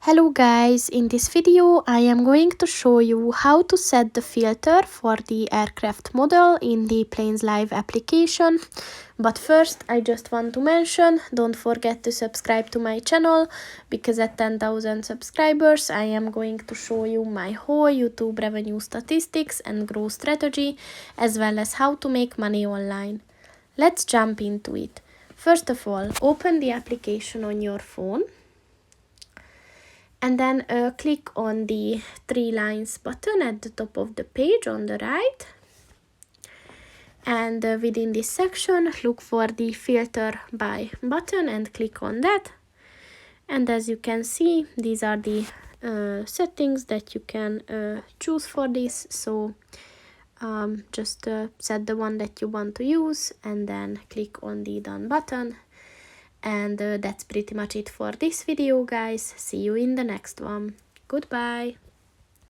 Hello guys, in this video I am going to show you how to set the filter for the aircraft model in the Planes Live application. But first I just want to mention, don't forget to subscribe to my channel, because at 10,000 subscribers I am going to show you my whole YouTube revenue statistics and growth strategy, as well as how to make money online. Let's jump into it. First of all, open the application on your phone. And then click on the 3 lines button at the top of the page on the right. And within this section, look for the filter by button and click on that. And as you can see, these are the settings that you can choose for this. So just set the one that you want to use and then click on the done button. And that's pretty much it for this video, guys. See you in the next one. Goodbye.